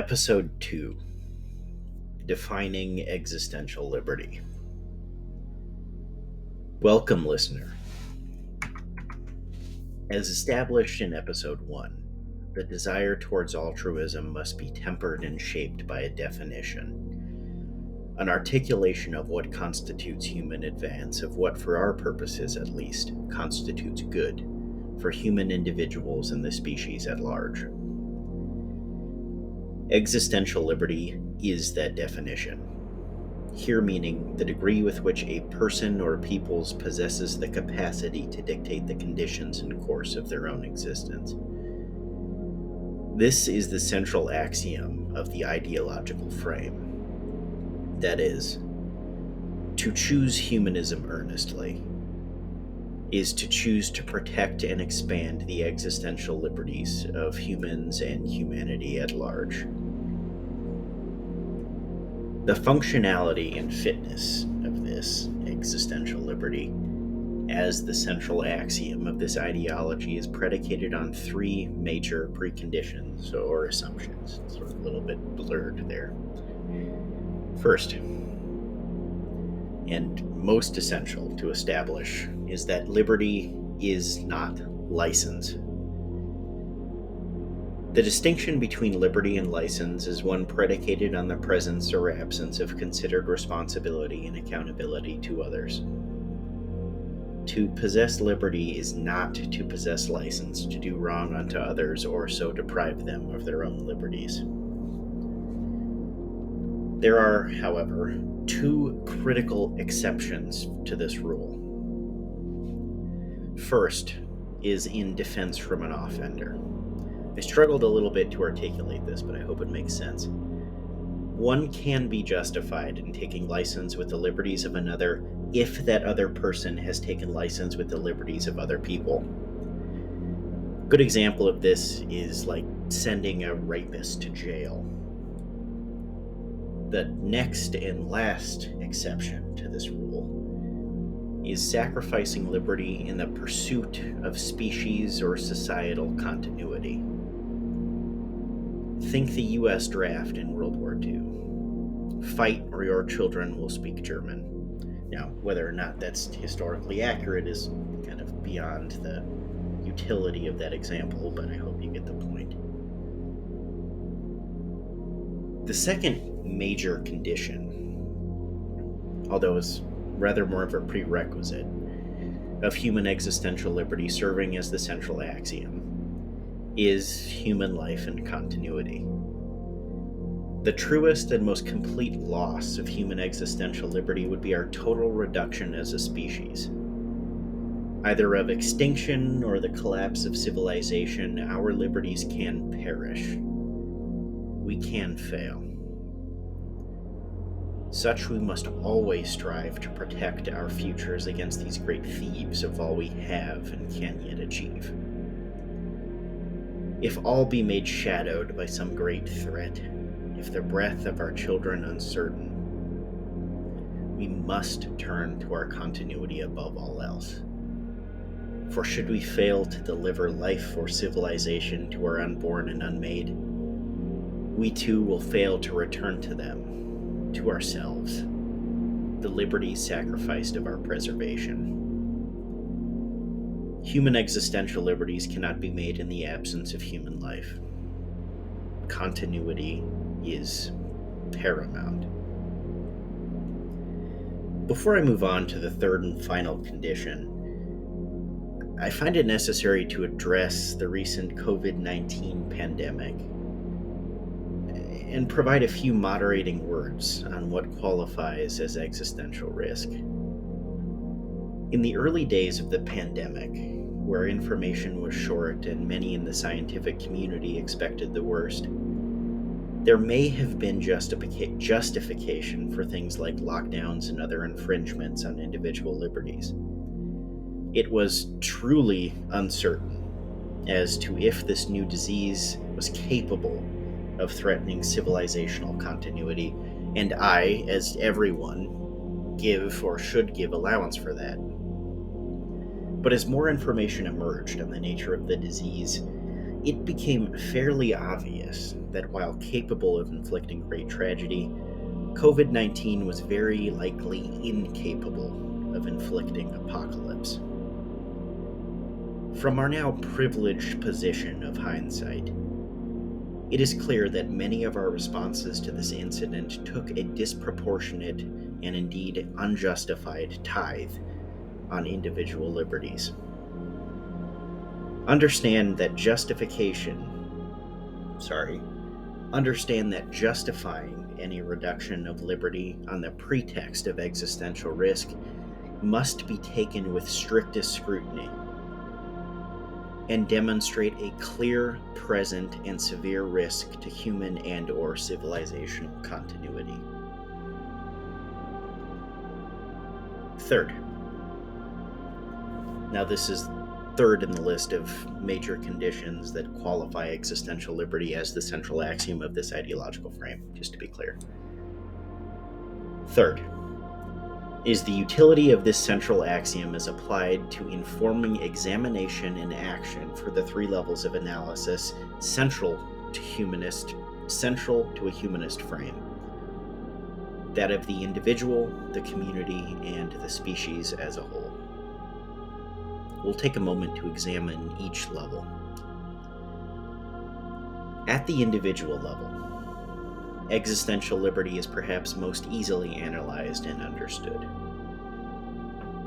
Episode 2: Defining Existential Liberty. Welcome, listener. As established in Episode 1, the desire towards altruism must be tempered and shaped by a definition, an articulation of what constitutes human advance, of what, for our purposes at least, constitutes good for human individuals and the species at large. Existential liberty is that definition. Here meaning the degree with which a person or peoples possesses the capacity to dictate the conditions and course of their own existence. This is the central axiom of the ideological frame. That is, to choose humanism earnestly is to choose to protect and expand the existential liberties of humans and humanity at large. The functionality and fitness of this existential liberty as the central axiom of this ideology is predicated on three major preconditions or assumptions. It's sort of a little bit blurred there. First, and most essential to establish, is that liberty is not license. The distinction between liberty and license is one predicated on the presence or absence of considered responsibility and accountability to others. To possess liberty is not to possess license to do wrong unto others or so deprive them of their own liberties. There are, however, two critical exceptions to this rule. First is in defense from an offender. I struggled a little bit to articulate this, but I hope it makes sense. One can be justified in taking license with the liberties of another if that other person has taken license with the liberties of other people. A good example of this is like sending a rapist to jail. The next and last exception to this rule is sacrificing liberty in the pursuit of species or societal continuity. Think the US draft in World War II. Fight or your children will speak German. Now, whether or not that's historically accurate is kind of beyond the utility of that example, but I hope you get the point. The second major condition, although is rather more of a prerequisite, of human existential liberty serving as the central axiom, is human life and continuity. The truest and most complete loss of human existential liberty would be our total reduction as a species. Either of extinction or the collapse of civilization, our liberties can perish. We can fail. Such we must always strive to protect our futures against these great thieves of all we have and can yet achieve. If all be made shadowed by some great threat, if the breath of our children uncertain, we must turn to our continuity above all else. For should we fail to deliver life or civilization to our unborn and unmade, we too will fail to return to them, to ourselves, the liberty sacrificed of our preservation. Human existential liberties cannot be made in the absence of human life. Continuity is paramount. Before I move on to the third and final condition, I find it necessary to address the recent COVID-19 pandemic and provide a few moderating words on what qualifies as existential risk. In the early days of the pandemic, where information was short and many in the scientific community expected the worst, there may have been justification for things like lockdowns and other infringements on individual liberties. It was truly uncertain as to if this new disease was capable of threatening civilizational continuity, and I, as everyone, give or should give allowance for that. But as more information emerged on the nature of the disease, It became fairly obvious that while capable of inflicting great tragedy, COVID-19 was very likely incapable of inflicting apocalypse. From our now privileged position of hindsight, it is clear that many of our responses to this incident took a disproportionate and indeed unjustified tithe on individual liberties. Understand that justifying any reduction of liberty on the pretext of existential risk must be taken with strictest scrutiny and demonstrate a clear, present, and severe risk to human and/or civilizational continuity. Third. Now, this is third in the list of major conditions that qualify existential liberty as the central axiom of this ideological frame, just to be clear. Third is the utility of this central axiom as applied to informing examination and action for the three levels of analysis central to a humanist frame: that of the individual, the community, and the species as a whole. We'll take a moment to examine each level. At the individual level, existential liberty is perhaps most easily analyzed and understood.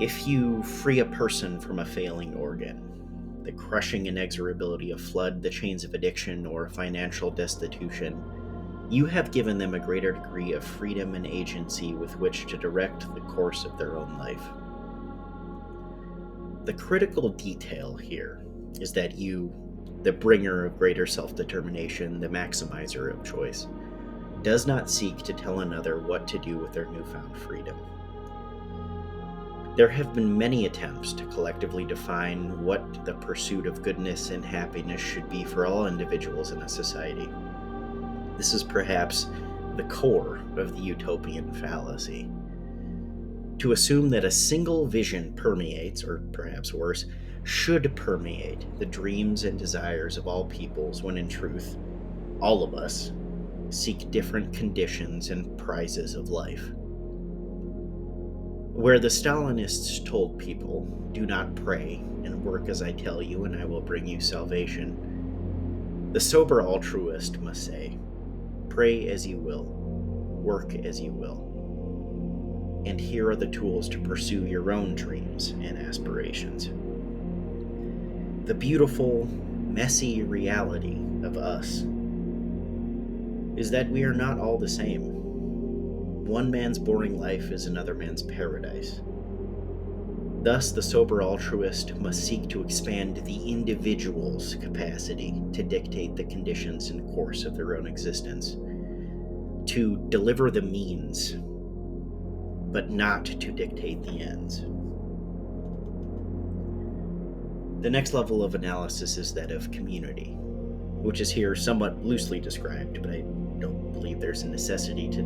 If you free a person from a failing organ, the crushing inexorability of flood, the chains of addiction, or financial destitution, you have given them a greater degree of freedom and agency with which to direct the course of their own life. The critical detail here is that you, the bringer of greater self-determination, the maximizer of choice, does not seek to tell another what to do with their newfound freedom. There have been many attempts to collectively define what the pursuit of goodness and happiness should be for all individuals in a society. This is perhaps the core of the utopian fallacy. To assume that a single vision permeates, or perhaps worse, should permeate the dreams and desires of all peoples, when in truth, all of us seek different conditions and prizes of life. Where the Stalinists told people, "Do not pray, and work as I tell you, and I will bring you salvation," the sober altruist must say, "Pray as you will, work as you will, and here are the tools to pursue your own dreams and aspirations." The beautiful, messy reality of us is that we are not all the same. One man's boring life is another man's paradise. Thus, the sober altruist must seek to expand the individual's capacity to dictate the conditions and course of their own existence, to deliver the means, but not to dictate the ends. The next level of analysis is that of community, which is here somewhat loosely described, but I don't believe there's a necessity to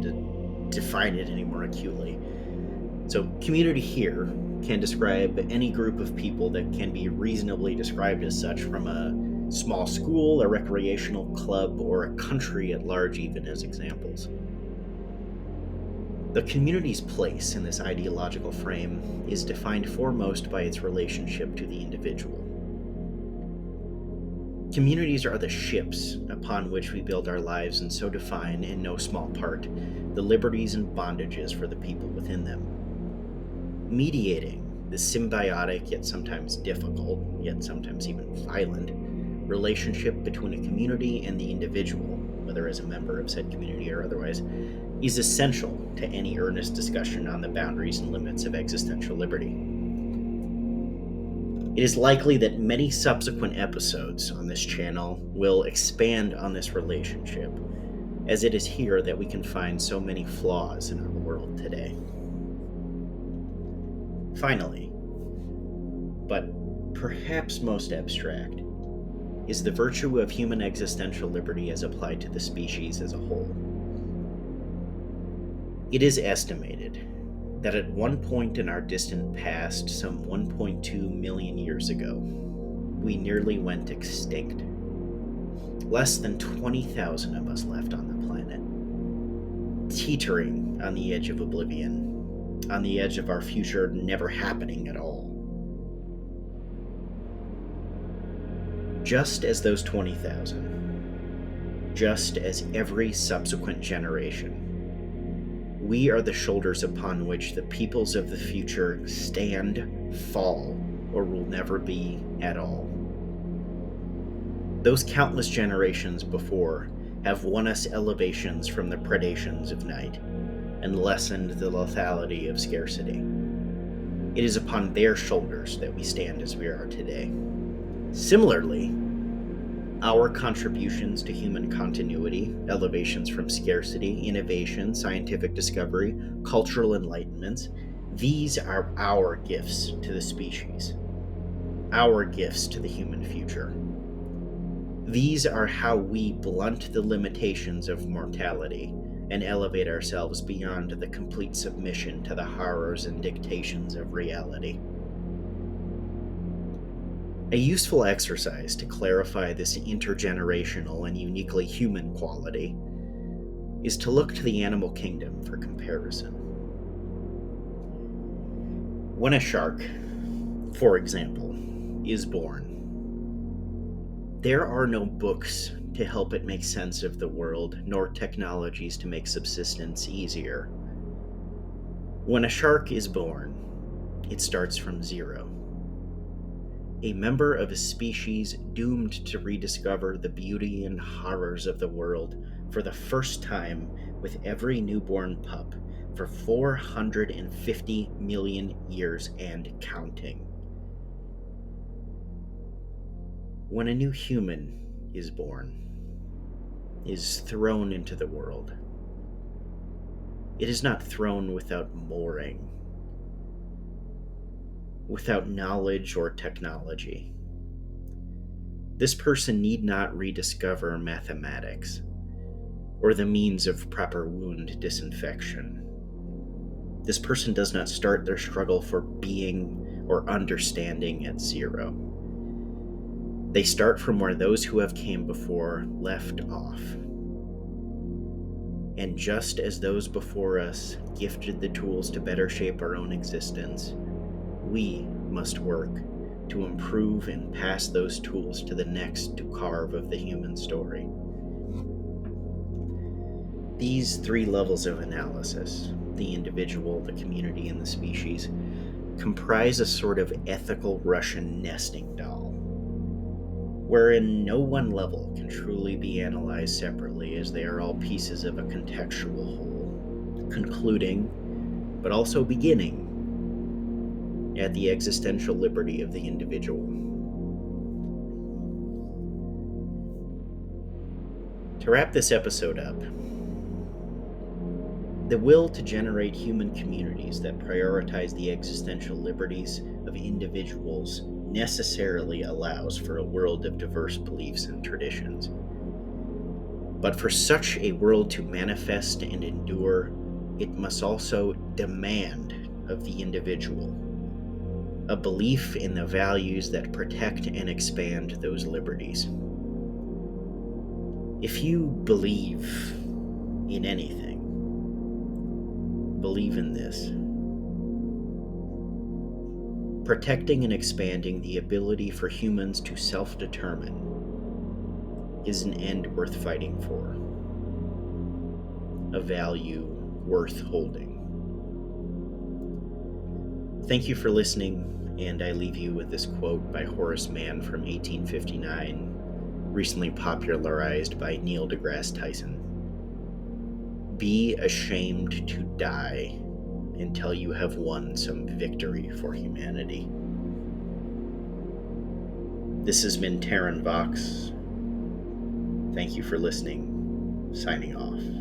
define it any more acutely. So community here can describe any group of people that can be reasonably described as such, from a small school, a recreational club, or a country at large, even as examples. The community's place in this ideological frame is defined foremost by its relationship to the individual. Communities are the ships upon which we build our lives, and so define, in no small part, the liberties and bondages for the people within them. Mediating the symbiotic, yet sometimes difficult, yet sometimes even violent, relationship between a community and the individual, whether as a member of said community or otherwise, is essential to any earnest discussion on the boundaries and limits of existential liberty. It is likely that many subsequent episodes on this channel will expand on this relationship, as it is here that we can find so many flaws in our world today. Finally, but perhaps most abstract, is the virtue of human existential liberty as applied to the species as a whole. It is estimated that at one point in our distant past, some 1.2 million years ago, we nearly went extinct. Less than 20,000 of us left on the planet, teetering on the edge of oblivion, on the edge of our future never happening at all. Just as those 20,000, just as every subsequent generation, we are the shoulders upon which the peoples of the future stand, fall, or will never be at all. Those countless generations before have won us elevations from the predations of night and lessened the lethality of scarcity. It is upon their shoulders that we stand as we are today. Similarly, our contributions to human continuity, elevations from scarcity, innovation, scientific discovery, cultural enlightenments, these are our gifts to the species, our gifts to the human future. These are how we blunt the limitations of mortality and elevate ourselves beyond the complete submission to the horrors and dictations of reality. A useful exercise to clarify this intergenerational and uniquely human quality is to look to the animal kingdom for comparison. When a shark, for example, is born, there are no books to help it make sense of the world, nor technologies to make subsistence easier. When a shark is born, it starts from zero. A member of a species doomed to rediscover the beauty and horrors of the world for the first time with every newborn pup for 450 million years and counting. When a new human is born, is thrown into the world, it is not thrown without mooring, without knowledge or technology. This person need not rediscover mathematics or the means of proper wound disinfection. This person does not start their struggle for being or understanding at zero. They start from where those who have came before left off. And just as those before us gifted the tools to better shape our own existence, we must work to improve and pass those tools to the next to carve of the human story. These three levels of analysis, the individual, the community, and the species, comprise a sort of ethical Russian nesting doll, wherein no one level can truly be analyzed separately, as they are all pieces of a contextual whole, concluding, but also beginning, at the existential liberty of the individual. To wrap this episode up, the will to generate human communities that prioritize the existential liberties of individuals necessarily allows for a world of diverse beliefs and traditions. But for such a world to manifest and endure, it must also demand of the individual a belief in the values that protect and expand those liberties. If you believe in anything, believe in this. Protecting and expanding the ability for humans to self-determine is an end worth fighting for, a value worth holding. Thank you for listening, and I leave you with this quote by Horace Mann from 1859, recently popularized by Neil deGrasse Tyson. Be ashamed to die until you have won some victory for humanity. This has been Taryn Vox. Thank you for listening. Signing off.